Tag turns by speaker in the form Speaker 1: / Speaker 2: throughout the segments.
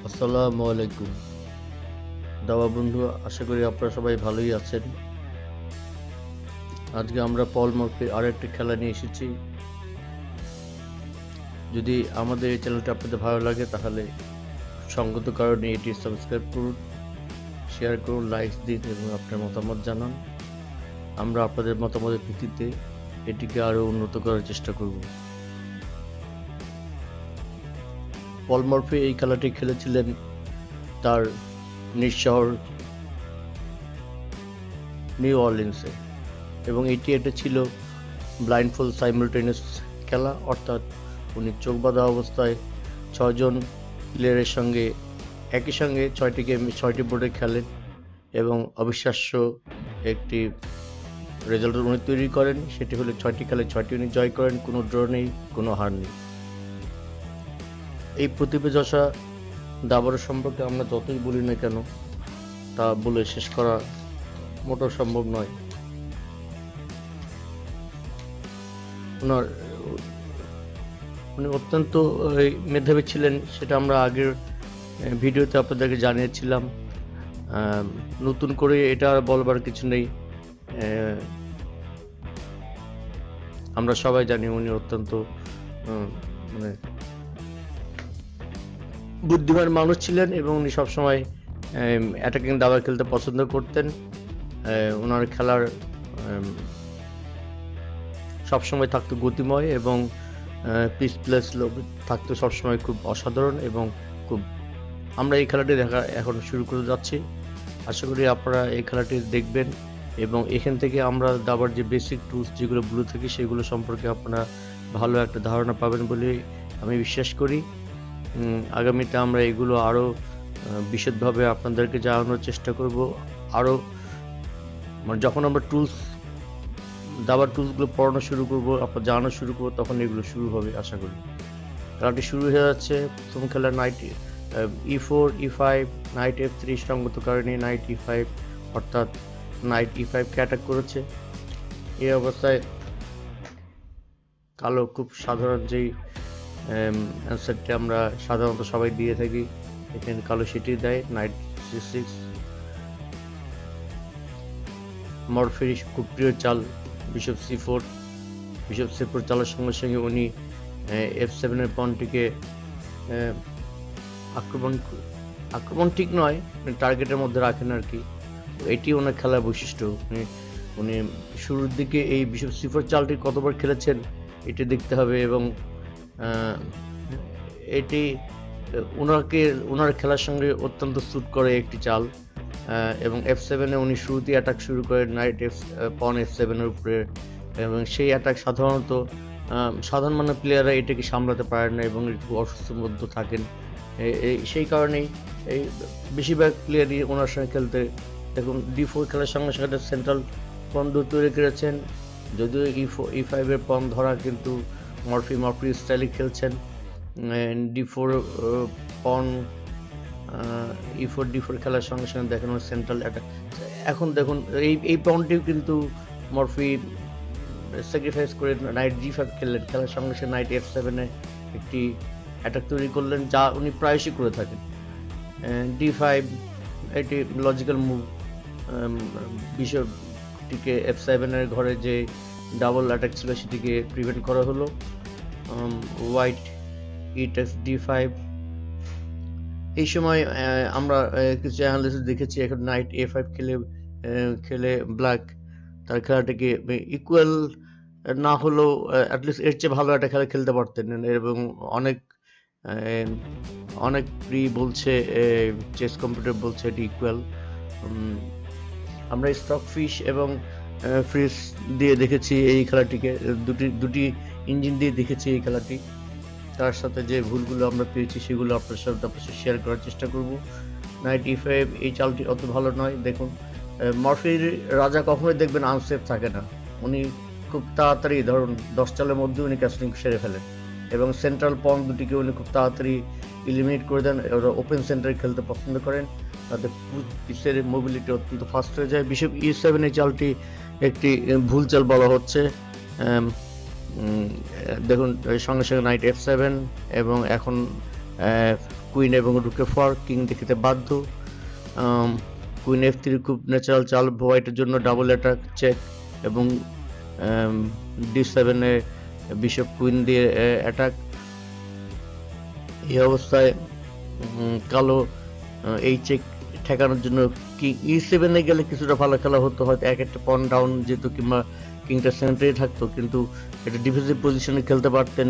Speaker 1: আসসালামু আলাইকুম দাবা বন্ধু, আশা করি আপনারা সবাই ভালোই আছেন। আজকে আমরা পল মরফির আরেকটি খেলা নিয়ে এসেছি। যদি আমাদের এই চ্যানেলটা আপনাদের ভালো লাগে তাহলে সঙ্গত কারণে এটি সাবস্ক্রাইব করুন, শেয়ার করুন, লাইক দিন এবং আপনার মতামত জানান। আমরা আপনাদের মতামতের ভিত্তিতে এটিকে আরও উন্নত করার চেষ্টা করব। পল মরফি এই খেলাটি খেলেছিলেন তার নিজ শহর নিউ অরলিন্সে, এবং এটা ছিল ব্লাইন্ডফোল্ড সাইমালটেনিয়াস খেলা, অর্থাৎ উনি চোখ বাঁধা অবস্থায় 6জন প্লেয়ারের সঙ্গে একই সঙ্গে 6টি গেম 6টি বোর্ডে খেলেন এবং অবিশ্বাস্য একটি রেজাল্ট উনি তৈরি করেন। সেটি হলো 6টি খেলায় 6টি উনি জয় করেন, কোনো ড্র নেই, কোনো হার নেই। এই প্রতিভাযশা দাবার সম্পর্কে আমরা যতই বলি না কেন তা বলে শেষ করা মোটেও সম্ভব নয়। উনি অত্যন্ত মেধাবী ছিলেন, সেটা আমরা আগের ভিডিওতে আপনাদেরকে জানিয়েছিলাম। নতুন করে এটা আর বলবার কিছু নেই। আমরা সবাই জানি উনি অত্যন্ত মানে বুদ্ধিমান মানুষ ছিলেন এবং উনি সবসময় অ্যাটাকিং দাবা খেলতে পছন্দ করতেন। ওনার খেলার সবসময় থাকতো গতিময় এবং পিস প্লেস থাকতো সবসময় খুব অসাধারণ এবং খুব আমরা এই খেলাটি দেখা এখন শুরু করে যাচ্ছি। আশা করি আপনারা এই খেলাটি দেখবেন এবং এখান থেকে আমরা দাবার যে বেসিক টুলস যেগুলো ব্লু থেকে সেগুলো সম্পর্কে আপনারা ভালো একটা ধারণা পাবেন বলে আমি বিশ্বাস করি। আগামীতে আমরা এগুলো আরও বিশদভাবে আপনাদেরকে জানানোর চেষ্টা করব। আরও যখন আমরা দাবার টুলসগুলো পড়ানো শুরু করব, আপনার জানানো শুরু করবো, তখন এগুলো শুরু হবে আশা করি। খেলাটি শুরু হয়ে যাচ্ছে। প্রথম খেলা night E4 E5 night F3 সঙ্গত কারণে নাইট E5 অর্থাৎ নাইট E5 কে অ্যাটাক করেছে। এই অবস্থায় কালো খুব সাধারণ যেই অ্যান্সারটি আমরা সাধারণত সবাই দিয়ে থাকি, এখানে কালো সেটি দেয় নাইট C6। মরফির খুব প্রিয় চাল বিশপ C4। বিশপ C4 চালের সঙ্গে সঙ্গে উনি F7 এর পয়েন্টটিকে আক্রমণ ঠিক নয়, টার্গেটের মধ্যে রাখেন আর কি। এটি ওনার খেলার বৈশিষ্ট্য। উনি শুরুর দিকে এই বিশপ C4 চালটি কতবার খেলেছেন এটি দেখতে হবে এবং এটি ওনার খেলার সঙ্গে অত্যন্ত স্যুট করে একটি চাল। এবং F7 এ উনি শুরুতেই অ্যাটাক শুরু করেন নাইট পন F7 এর উপরে, এবং সেই অ্যাটাক সাধারণ মানের প্লেয়াররা এটাকে সামলাতে পারেন না এবং একটু অসুস্থর মধ্যে থাকেন। সেই কারণেই এই বেশিরভাগ প্লেয়ারই ওনার সঙ্গে খেলতে দেখুন D4 খেলার সঙ্গে সঙ্গে সেন্ট্রাল পন তৈরি করেছেন। যদিও E5 এর পন ধরা, কিন্তু মরফি স্টাইলে খেলছেন। D4 পন E4 D4 খেলার সঙ্গে সঙ্গে দেখেন সেন্ট্রাল অ্যাটাক। এখন দেখুন এই পনটিও কিন্তু মরফি স্যাক্রিফাইস করে নাইট G5 খেললেন। খেলার সঙ্গে সঙ্গে নাইট F7 এ একটি অ্যাটাক তৈরি করলেন, যা উনি প্রায়শই করে থাকেন। D5 এটি লজিক্যাল মুভ। বিশপটিকে F7 এর ঘরে যে ডাবল অ্যাটাক ছিল সেটিকে প্রিভেন্ট করা হলো। White E takes D5। এই সময় আমরা কিছু অ্যানালিসিস দেখেছি। এখন নাইট A5 খেলে ব্ল্যাক তার খেলাটাকে ইকুয়াল না হলেও অ্যাটলিস্ট এর চেয়ে ভালো একটা খেলা খেলতে পারতেন এবং অনেক বলছে, চেস কম্পিউটার বলছে এটি ইকুয়াল। আমরা স্টক ফিশ এবং ফ্রিজ দিয়ে দেখেছি এই খেলাটিকে, দুটি ইঞ্জিন দিয়ে দেখেছি এই খেলাটি। তার সাথে যে ভুলগুলো আমরা পেয়েছি সেগুলো আপনার সাথে শেয়ার করার চেষ্টা করব। নাইট E5 এই চালটি অত ভালো নয়। দেখুন মরফির রাজা কখনোই দেখবেন আনসেফ থাকে না। উনি খুব তাড়াতাড়ি ধরুন 10 চালের মধ্যে উনি ক্যাসলিং সেরে ফেলেন এবং সেন্ট্রাল পয়েন্ট দুটিকে উনি খুব তাড়াতাড়ি ইলিমিনেট করে দেন। ওরা ওপেন সেন্টারে খেলতে পছন্দ করেন, তাদের পিসের মোবিলিটি অত্যন্ত ফাস্ট হয়ে যায়। বিশপ E7 এই চালটি একটি ভুল চাল বলা হচ্ছে। দেখুন সঙ্গে সঙ্গে নাইট F7 এবং এখন কুইন এবং রুকে ফর, কিং দেখিতে বাধ্য। কুইন F3 খুব ন্যাচারাল চাল হোয়াইটের জন্য, ডাবল অ্যাটাক চেক, এবং D7-এ বিশপ কুইন দিয়ে অ্যাটাক। এই অবস্থায় কালো এই চেক ঠেকানোর জন্য কিং E7-এ গেলে কিছুটা ভালো খেলা হতো, হয়তো এক একটা পয়েন্ট ডাউন যেত, কিংবা কিংটা সেন্টারে থাকতো, কিন্তু এটা ডিফেন্সিভ পজিশনে খেলতে পারতেন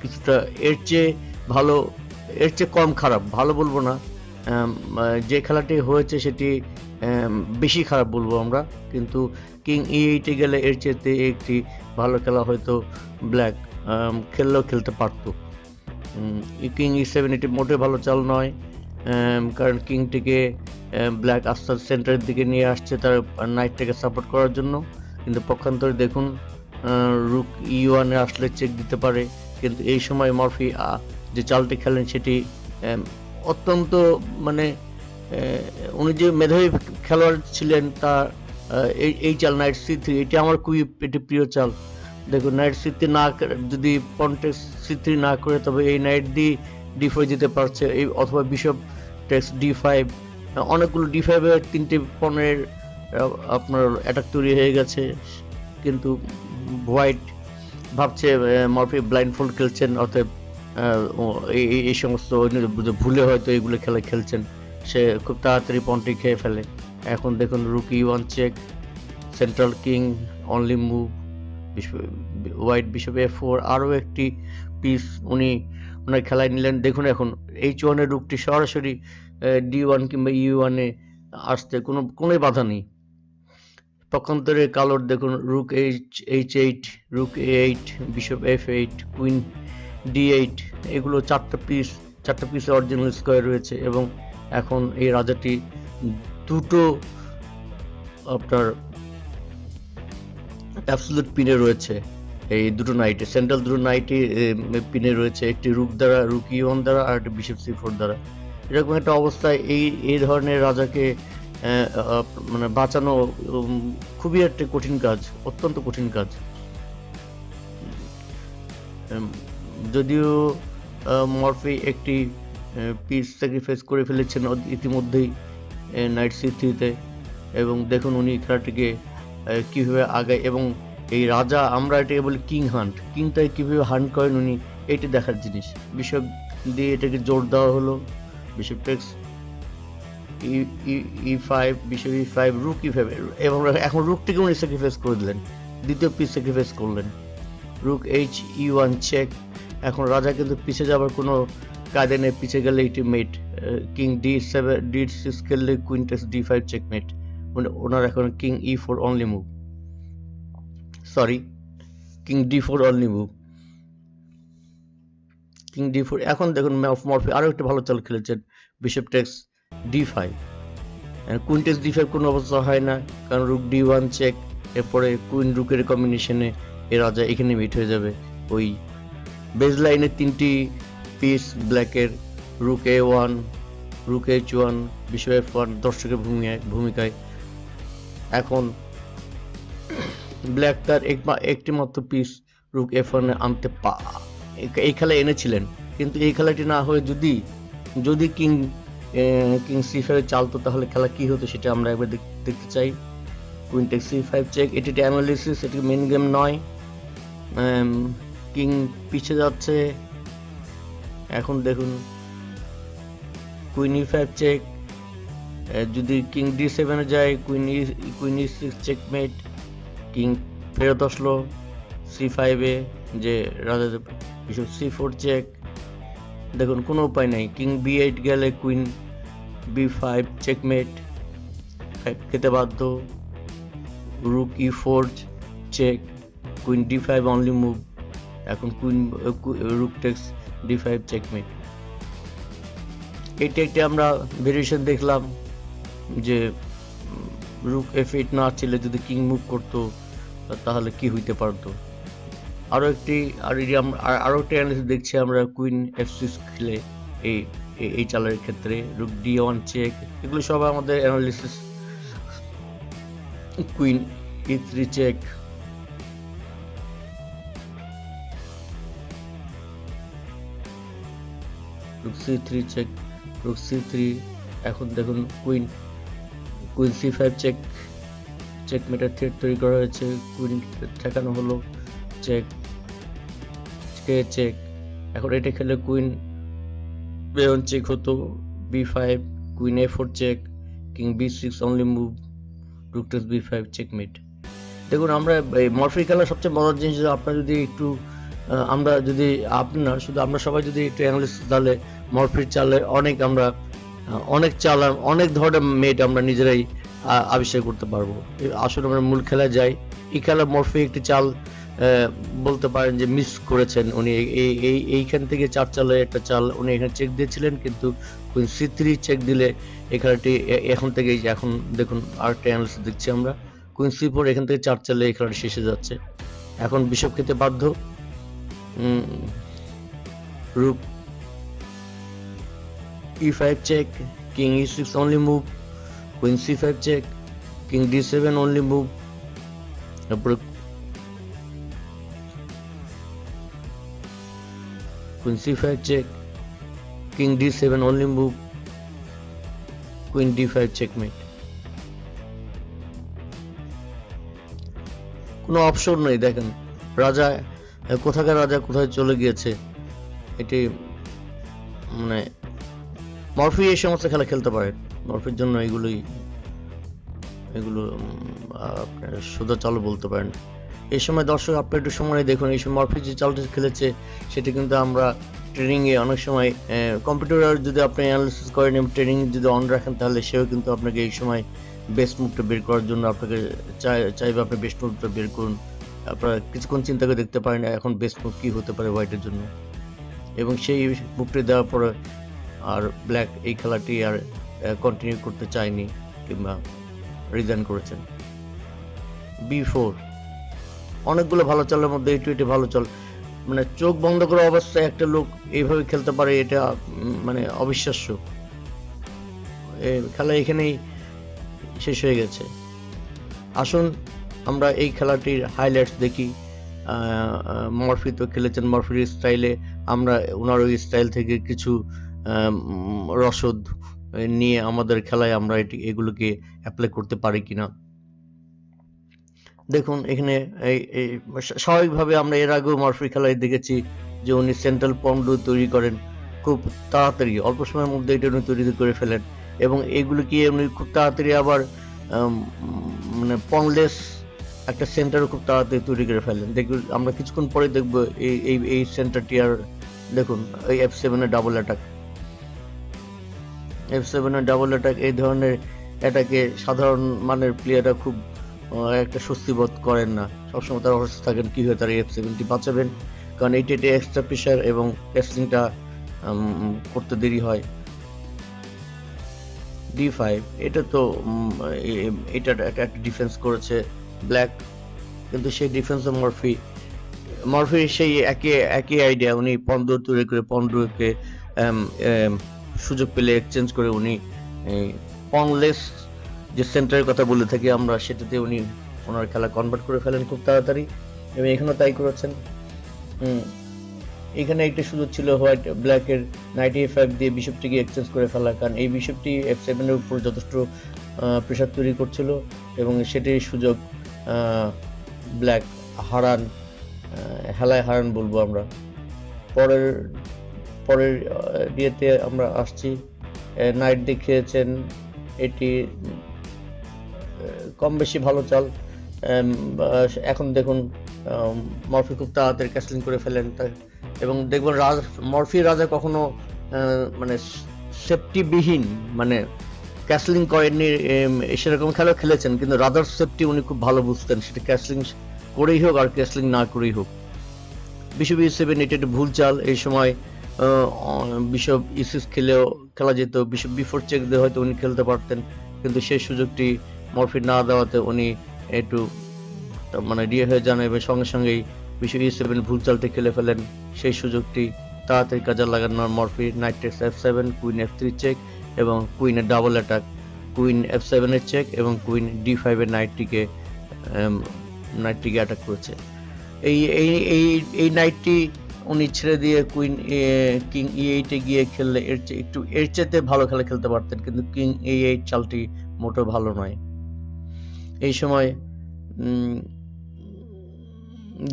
Speaker 1: কিছুটা। এর চেয়ে ভালো, এর চেয়ে কম খারাপ, ভালো বলবো না, যে খেলাটি হয়েছে সেটি বেশি খারাপ বলবো আমরা, কিন্তু কিং E8-এ গেলে এর চেয়ে একটি ভালো খেলা হয়তো ব্ল্যাক খেললেও খেলতে পারতো। কিং E7 এটি মোটে ভালো চাল নয়, কারণ কিংটিকে ব্ল্যাক আস্তে আস্তে সেন্টারের দিকে নিয়ে আসছে তার নাইটটাকে সাপোর্ট করার জন্য, কিন্তু পক্ষান্তরে দেখুন রুক E1-এ আসলে চেক দিতে পারে, কিন্তু এই সময় মরফি যে চালটি খেলেন সেটি অত্যন্ত মানে উনি যে মেধাবী খেলোয়াড় ছিলেন তা এই চাল নাইট C3, এটি আমার খুবই এটি প্রিয় চাল। দেখুন নাইট C3 না, যদি পন টেক্স C3 না করে তবে এই নাইট D4 যেতে পারছে, এই অথবা বিশপ টেক্স D5, অনেকগুলো D5 এর 3টে পনের আপনার অ্যাটাক তৈরি হয়ে গেছে, কিন্তু হোয়াইট ভাবছে মরফি ব্লাইন্ডফোল্ড খেলছেন, অতএব এই সমস্ত ভুলে হয়তো এইগুলো খেলা খেলছেন, সে খুব তাড়াতাড়ি পনটি খেয়ে ফেলে। এখন দেখুন rook E1 check, central king only move, white bishop F4, আরও একটি পিস উনি ওনার খেলায় নিলেন। দেখুন এখন H1-এর রুকটি সরাসরি D1 কিংবা E1-এ আসতে কোনোই বাধা নেই। পক্ষান্তরে কালোর দেখুন রুক H8, রুক A8, bishop F8, queen D8, এগুলো চারটা পিসে অরিজিনাল স্কোয়ার রয়েছে, এবং এখন এই রাজাটি দুটো আপনার অ্যাবসলিউট পিনে রয়েছে, এই দুটো নাইটে, সেন্ট্রাল দুটো নাইটে পিনে রয়েছে, একটি রুক দ্বারা, রুক E1 দ্বারা, আর একটি বিশপ C4 দ্বারা। এরকম একটা অবস্থায় এই ধরনের রাজাকে মানে বাঁচানো খুবই একটা কঠিন কাজ, অত্যন্ত কঠিন কাজ। যদিও মরফি একটি পিস স্যাক্রিফাইস করে ফেলেছেন ইতিমধ্যেই নাইট C3-তে, এবং দেখুন উনি খেলাটিকে কীভাবে আগায়, এবং এই রাজা, আমরা এটাকে বলি কিং হান্ট, কিংটাকে কীভাবে হান্ট করেন উনি, এটি দেখার জিনিস। বিশপ দিয়ে এটাকে জোর দেওয়া হলো, bishop text E5, bishop E5, রুক E5, এবং এখন রুকটিকে উনি স্যাক্রিফাইস করে দিলেন, দ্বিতীয় পিস স্যাক্রিফাইস করলেন, রুক E1 চেক। এখন রাজা কিন্তু পিছিয়ে যাবার কোনো কায়দা নেই, পিছিয়ে গেলে এটি মেট, কিং D6 খেললে কুইন টেক্স D5 চেকমেট, ওনার এখন king E4 only move, sorry king D4 only move, king D4। এখন দেখুন মরফি আরও একটা ভালো চাল খেলেছেন, bishop text D5, queen text D5 কোনো অবস্থা হয় না, কারণ রুক D1 চেক, এরপরে কুইন রুকের কম্বিনেশনে এই রাজা এখানে মিট হয়ে যাবে। ওই বেজ লাইনের 3টি পিস ব্ল্যাকের, রুক A1, রুক H1, বিশপ F1 দর্শকের ভূমিকায়। এখন ব্ল্যাক তার একটি মাত্র পিস রুক F1 আনতে এই খেলা এনেছিলেন, কিন্তু এই খেলাটি না হয়ে যদি কিং C5 চালতো, তাহলে খেলা কি হতো সেটা আমরা একবার দেখতে চাই। কুইন টেক্স C5 চেক, এটি অ্যানালিসিস, এটি মেন গেম নয়। কিং পিছিয়ে যাচ্ছে, এখন দেখুন কুইন E5 চেক, যদি কিং D7-এ যায় কুইন E6 চেকমেট, কিং ফেরত আসলো C5-এ, যে রাজা বিশপ C4 চেক। দেখুন কোনো উপায় নেই, কিং B8 গেলে কুইন B5 চেকমেট, খেতে বাধ্য, rook E4 check, queen D5 only move, এখন রুক টেক্স D5 চেকমেট। এইটা আমরা ভেরিয়েশন দেখলাম যে রুক F8 না ছিল, যদি কিং মুভ করতো তাহলে কি হইতে পারতো। আরও একটা অ্যানালিসিস দেখছি আমরা, কুইন F6 খেলে এই চালের ক্ষেত্রে, রুক D1 চেক, এগুলো সব আমাদের analysis. Queen E3 check, rook c3 check, rook c3। এখন দেখুন কুইন c5 চেক, চেকমেটের থ্রেড তৈরি করা হয়েছে, কুইন ঠেকানো হলো, চেক চেক। এখন এটা খেলে কুইন b1 চেক হতো, b5, queen a4 check, king b6 only move, rook takes b5 checkmate. দেখুন আমরা এই মরফি খেলার সবচেয়ে মজার জিনিস, আপনার যদি একটু আমরা যদি আপনার শুধু আমরা সবাই যদি একটু অ্যানালিসিস, তাহলে মরফির চালে অনেক চাল আর অনেক ধরনের মেট আমরা নিজেরাই আবিষ্কার করতে পারবো। আসলে আমরা মূল খেলায় যাই। এই খেলা মরফি একটি চাল বলতে পারেন যে মিস করেছেন উনি। এইখান থেকে 4 চালে একটা চাল উনি এখানে চেক দিয়েছিলেন, কিন্তু কুইন c3 চেক দিলে এই খেলাটি এখন থেকে, এখন দেখুন আরেকটা অ্যানালিসিস দেখছি আমরা, কুইন c4 এখান থেকে 4 চালে এই খেলাটি শেষে যাচ্ছে। এখন বিশপ খেতে বাধ্য, rook e5 check, king e6 only move, queen c5 check, king d7 only move, তারপরে queen c5 check, king d7 only move, queen d5 checkmate. কোনো অপশন নেই। দেখেন রাজা কোথাকার রাজা কোথায় চলে গিয়েছে। এটি মানে মরফি এই সমস্ত খেলা খেলতে পারে, মরফির জন্য এগুলো আপনার সোজা চালও বলতে পারেন। এই সময় দর্শক আপনি একটু সময় দেখুন, এই সময় মরফি যে চালটা খেলেছে সেটা কিন্তু আমরা ট্রেনিংয়ে অনেক সময় কম্পিউটার যদি আপনি অ্যানালিসিস করেন এবং ট্রেনিং যদি অন রাখেন, তাহলে সেও কিন্তু আপনাকে এই সময় বেস্ট মুভটা বের করার জন্য আপনাকে চাইবে আপনি বেস্ট মুভটা বের করুন। আপনারা কিছুক্ষণ চিন্তা করে দেখতে পারেন এখন বেস্ট মুভ কী হতে পারে হোয়াইটের জন্য, এবং সেই মুভটি দেওয়ার পরে আর ব্ল্যাক এই খেলাটি আর কন্টিনিউ করতে চায়নি কিংবা রিজাইন করেছেন। b4 অনেকগুলো ভালো চালের মধ্যে এটি ভালো চাল, মানে চোখ বন্ধ করা অবস্থায় একটা লোক এইভাবে খেলতে পারে, এটা মানে অবিশ্বাস্য। খেলা এখানেই শেষ হয়ে গেছে। আসুন আমরা এই খেলাটির হাইলাইটস দেখি। মরফি তো খেলেছেন মরফির স্টাইলে, আমরা ওনার ওই স্টাইল থেকে কিছু রসদ নিয়ে আমাদের খেলায় আমরা এগুলোকে অ্যাপ্লাই করতে পারি কিনা। দেখুন এখানে স্বাভাবিকভাবে আমরা এর আগেও মরফি খেলায় দেখেছি যে উনি সেন্ট্রাল পন্ড তৈরি করেন খুব তাড়াতাড়ি, অল্প সময়ের মধ্যে এটা উনি তৈরি করে ফেলেন, এবং এগুলোকে উনি খুব তাড়াতাড়ি আবার মানে পনলেস একটা সেন্টারও খুব তাড়াতাড়ি তৈরি করে ফেলেন। দেখুন আমরা কিছুক্ষণ পরে দেখবো এই সেন্টারটি, আর দেখুন এই f7 এর ডাবল অ্যাটাক, f7 এর ডাবল অ্যাটাক, এই ধরনের অ্যাটাকে সাধারণ মানের প্লেয়াররা খুব একটা স্বস্তি বোধ করেন না, সবসময় তারা অসুস্থ থাকেন কীভাবে তারা f7টি বাঁচাবেন, কারণ এইটা এক্সট্রা প্রেশার এবং ক্যাসলিংটা করতে দেরি হয়। d5 এটা তো এটা একটা ডিফেন্স করেছে ব্ল্যাক, কিন্তু সেই ডিফেন্সে মরফি সেই একই আইডিয়া, উনি পন্ড তৈরি করে পন্ডকে সুযোগ পেলে এক্সচেঞ্জ করে উনি পনলেস যে সেন্টারের কথা বলে থাকি আমরা, সেটাতে উনি ওনার খেলা কনভার্ট করে ফেলেন খুব তাড়াতাড়ি, এবং এখানেও তাই করেছেন। এখানে একটা সুযোগ ছিল হোয়াইট ব্ল্যাকের নাইট a5 দিয়ে বিশপটিকে এক্সচেঞ্জ করে ফেলা, কারণ এই বিশপটি f7 এর উপর যথেষ্ট প্রেশার তৈরি করছিল, এবং সেটির সুযোগ ব্ল্যাক হেলায় হারান বলবো আমরা। পরের ইয়েতে আমরা আসছি, নাইট দেখিয়েছেন, এটি কম বেশি ভালো চাল। এখন দেখুন মরফি খুব তাড়াতাড়ি ক্যাসলিং করে ফেলেন, এবং দেখবেন মরফি রাজা কখনো মানে সেফটিবিহীন মানে ক্যাসলিং করেননি, সেরকম খেলা খেলেছেন, কিন্তু রাজার সেফটি উনি খুব ভালো বুঝতেন, সেটা ক্যাসলিং করেই হোক আর ক্যাসলিং না করেই হোক। বিশপ e7 এটা একটা ভুল চাল, এই সময় বিশপ e6 খেলেও খেলা যেত, বিশপ b4 চেক দিয়ে হয়তো উনি খেলতে পারতেন, কিন্তু সেই সুযোগটি মরফি না দেওয়াতে উনি একটু মানে রিয়ে হয়ে যান, এবং সঙ্গে সঙ্গেই বিশপ e7 ভুল চালটি খেলে ফেলেন। সেই সুযোগটি তাড়াতাড়ি কাজে লাগানোর Morphy knight takes f7, queen f3 check, এবং কুইনের ডাবল অ্যাটাক, কুইন f7 এর চেক, এবং কুইন d5 এর নাইটটিকে অ্যাটাক করেছে। এই নাইটটি উনি ছেড়ে দিয়ে কুইন কিং E8 এ গিয়ে খেললে এর চাইতে ভালো খেলা খেলতে পারতেন, কিন্তু কিং E8 চালটি মোটেও ভালো নয়। এই সময়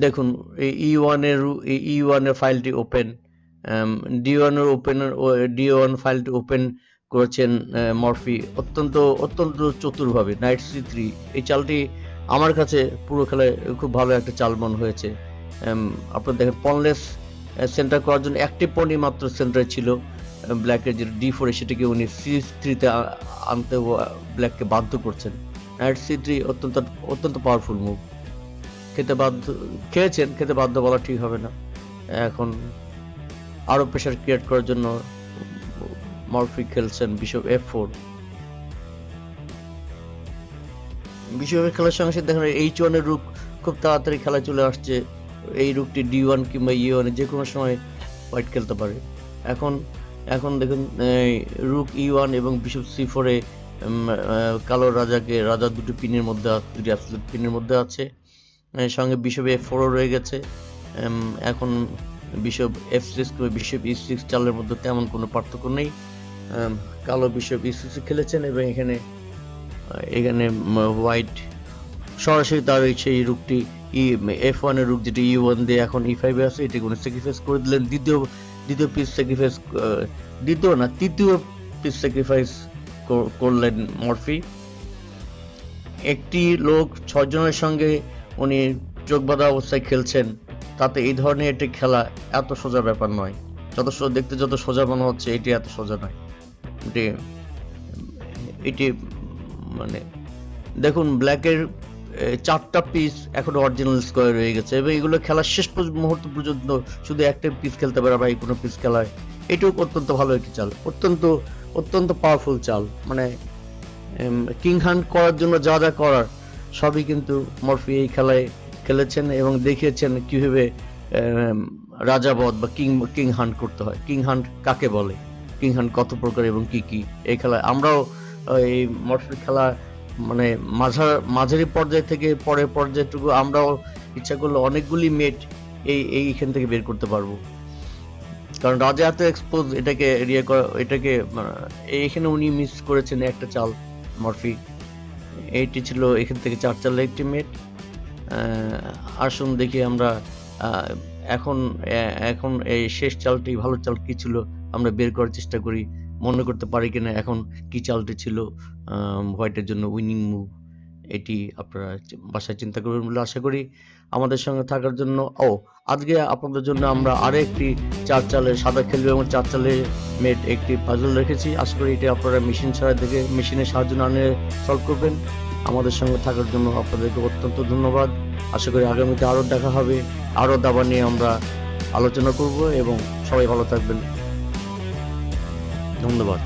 Speaker 1: দেখুন E1 এর ফাইলটি ওপেন, D1 এর D1 ফাইলটি ওপেন করেছেন মরফি অত্যন্ত চতুরভাবে। নাইট C3 এই চালটি আমার কাছে পুরো খেলায় খুব ভালো একটা চাল মনে হয়েছে। আপনারা দেখেন পনলেস সেন্টার করার জন্য একটি পনি মাত্র সেন্টারে ছিল ব্ল্যাকের, যে D4 সেটাকে উনি C3 তে আনতে ব্ল্যাককে বাধ্য করছেন। নাইট C3 অত্যন্ত পাওয়ারফুল মুভ। খেতে বাধ্য বলা ঠিক হবে না। এখন আরো প্রেসার ক্রিয়েট করার জন্য মরফি খেলছেন বিশপ F4। বিশপের খেলার সঙ্গে সাথে দেখেন H1 এর রুক খুব তাড়াতাড়ি খেলায় চলে আসছে। এই রুকটি D1 কিংবা E1 যে কোনো সময় হোয়াইট খেলতে পারে। এখন দেখুন রুক E1 এবং বিশপ C4 এ কালো রাজা দুটি অ্যাবসলিউট পিনের মধ্যে আছে। সঙ্গে বিশপ F4 রয়ে গেছে। এখন বিশপ F6 কিংবা বিশপ E6 চালের মধ্যে তেমন কোনো পার্থক্য নেই। কালো বিশপ E6 খেলেছেন এবং এখানে হোয়াইট সরাসরি তার সেই রুকটি F1 এর রুক যেটি E1 দিয়ে এখন E5 এ আছে, এটাকে উনি স্যাক্রিফাইস করে দিলেন। তৃতীয় পিস স্যাক্রিফাইস করলেন মরফি। একটি লোক 6 জনের সঙ্গে উনি চোখ বাঁধা অবস্থায় খেলছেন, তাতে এই ধরনের একটি খেলা এত সোজা ব্যাপার নয়। দেখতে যত সোজা মনে হচ্ছে, এটি এত সোজা নয়। এটি মানে দেখুন ব্ল্যাকের 4টা পিস এখন অরিজিনাল স্কোয়ার রয়ে গেছে এবং এগুলো খেলার শেষ মুহূর্ত পর্যন্ত শুধু একটা পিস খেলতে পারে বা কোনো পিস খেলায়। এটাও অত্যন্ত ভালো একটি চাল, অত্যন্ত পাওয়ারফুল চাল। মানে কিং হান্ট করার জন্য যা করার সবই কিন্তু মরফি এই খেলায় খেলেছেন এবং দেখিয়েছেন কিভাবে রাজাবধ বা কিং হান্ট করতে হয়, কিং হান্ট কাকে বলে, কিং হান্ট কত প্রকার এবং কি এই খেলায় আমরাও এই মরফির খেলা মানে মাঝারি পর্যায় থেকে পরের পর্যায়টুকু আমরাও ইচ্ছা করলে অনেকগুলি মেট এইখান থেকে বের করতে পারবো। কারণ রাজা এত এক্সপোজ এটাকে এইখানে উনি মিস করেছেন একটা চাল মরফি। এইটি ছিল এখান থেকে 4 চালের একটি মেট। আসুন দেখি আমরা এখন এই শেষ চালটি ভালো চাল কি ছিল আমরা বের করার চেষ্টা করি, মনে করতে পারি কিনা এখন কি চালটি ছিল হোয়াইটের জন্য উইনিং মুভ। এটি আপনারা বাসায় চিন্তা করবেন বলে আশা করি। আমাদের সঙ্গে থাকার জন্য আজকে আপনাদের জন্য আমরা আরো একটি 4 চালের সাদা খেলবে এবং 4 চালের মেট একটি পাজল রেখেছি। আশা করি এটা আপনারা মেশিন ছাড়া দেখে মেশিনের সাহায্য না নিয়ে সলভ করবেন। আমাদের সঙ্গে থাকার জন্য আপনাদেরকে অত্যন্ত ধন্যবাদ। আশা করি আগামীতে আরো দেখা হবে, আরো দাবা নিয়ে আমরা আলোচনা করব এবং সবাই ভালো থাকবেন। ধন্যবাদ।